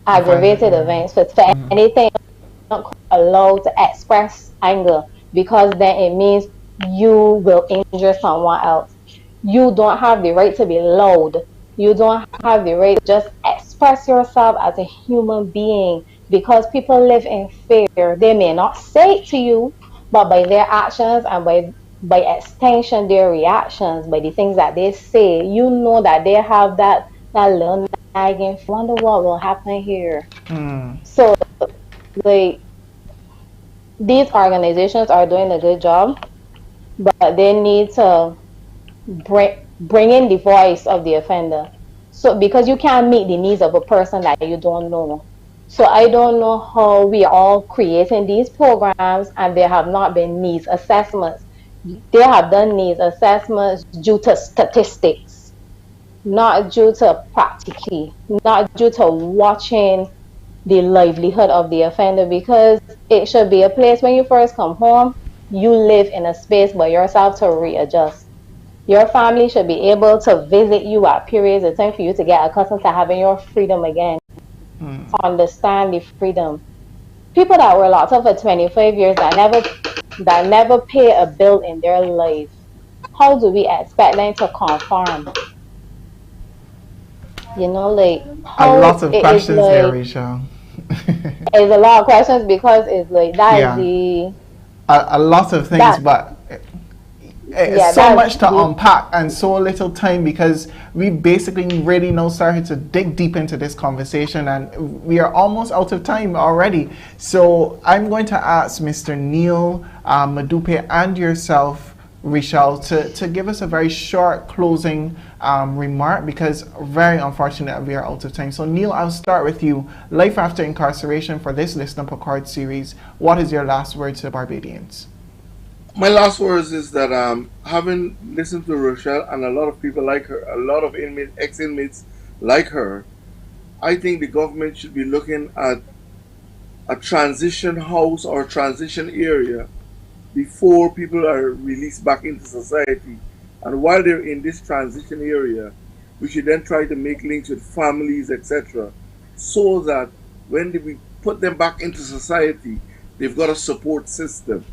aggravated offense, for anything, you're not allowed to express anger, because then it means you will injure someone else. You don't have the right to be loud. You don't have the right to just express yourself as a human being, because people live in fear. They may not say it to you, but by their actions and by extension their reactions, by the things that they say, you know that they have that little nagging, wonder what will happen here. So like, these organizations are doing a good job, but they need to bring in the voice of the offender. So because you can't meet the needs of a person that you don't know. So I don't know how we are all creating these programs and there have not been needs assessments. They have done needs assessments due to statistics, not due to practically, not due to watching the livelihood of the offender, because it should be a place when you first come home, you live in a space by yourself to readjust. Your family should be able to visit you at periods of time for you to get accustomed to having your freedom again, to understand the freedom. People that were locked up for 25 years that never pay a bill in their life, how do we expect them to conform? You know, like A how lot of it is questions there, like, Rachel. it's a lot of questions, because it's like that is Yeah, the a lot of things, that but it's yeah, so that's much to the unpack and so little time, because we basically really now started to dig deep into this conversation and we are almost out of time already. So I'm going to ask Mr. Neil, Madupe, and yourself, Richelle, to give us a very short closing remark, because very unfortunate we are out of time. So Neil, I'll start with you. Life after incarceration for this Listen Up Accord series. What is your last word to Barbadians? My last words is that having listened to Rochelle and a lot of people like her, a lot of ex-inmates like her, I think the government should be looking at a transition house or transition area before people are released back into society. And while they're in this transition area, we should then try to make links with families, etc., so that when we put them back into society, they've got a support system.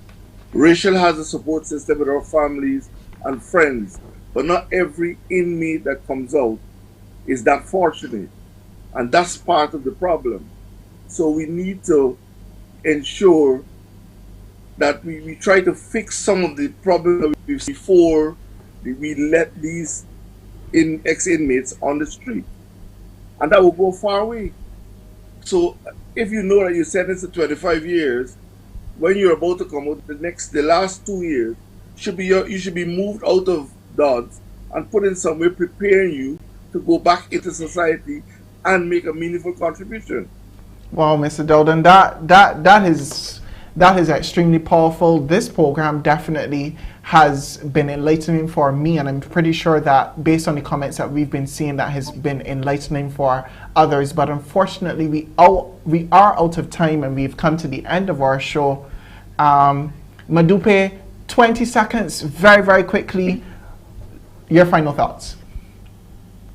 Rachel has a support system with her families and friends, but not every inmate that comes out is that fortunate, and that's part of the problem. So we need to ensure that we try to fix some of the problems that we've seen before we let these ex-inmates on the street, and that will go far away. So if you know that you're sentenced to 25 years, when you're about to come out, the last 2 years you should be moved out of Dodds and put in somewhere preparing you to go back into society and make a meaningful contribution. Wow, Mr. Dowden, that is extremely powerful. This program definitely has been enlightening for me, and I'm pretty sure that based on the comments that we've been seeing, that has been enlightening for others. But unfortunately, we are out of time, and we've come to the end of our show. Madupe, 20 seconds, very, very quickly, your final thoughts.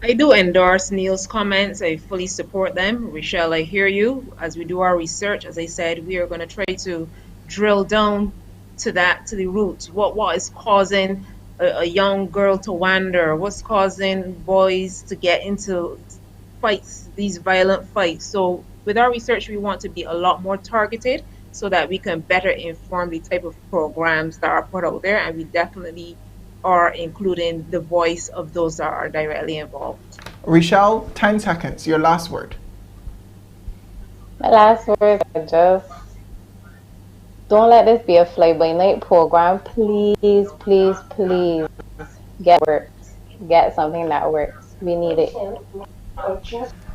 I do endorse Neil's comments. I fully support them. Rochelle, I hear you. As we do our research, as I said, we are going to try to drill down to the roots. What is causing a young girl to wander? What's causing boys to get into fights, these violent fights? So with our research, we want to be a lot more targeted so that we can better inform the type of programs that are put out there, and we definitely are including the voice of those that are directly involved. Rochelle, 10 seconds, your last word. My last words are just don't let this be a fly-by-night program. Please, please, please get works. Get something that works. We need it.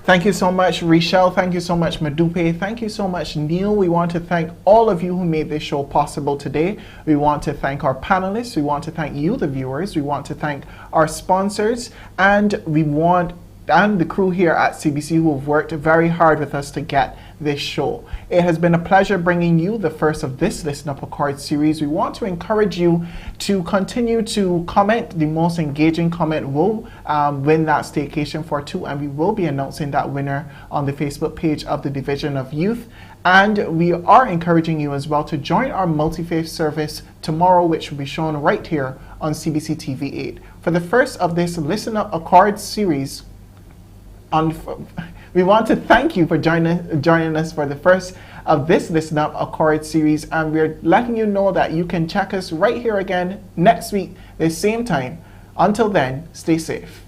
Thank you so much, Rochelle. Thank you so much, Madupe. Thank you so much, Neil. We want to thank all of you who made this show possible today. We want to thank our panelists. We want to thank you, the viewers. We want to thank our sponsors. And the crew here at CBC who have worked very hard with us to get this show. It has been a pleasure bringing you the first of this Listen Up a Card series. We want to encourage you to continue to comment. The most engaging comment will win that staycation for two, and we will be announcing that winner on the Facebook page of the Division of Youth. And we are encouraging you as well to join our multi-faith service tomorrow, which will be shown right here on CBC TV 8. For the first of this Listen Up a Card series, we want to thank you for joining us for the first of this Listen Up a Card series, and we're letting you know that you can check us right here again next week, the same time. Until then, stay safe.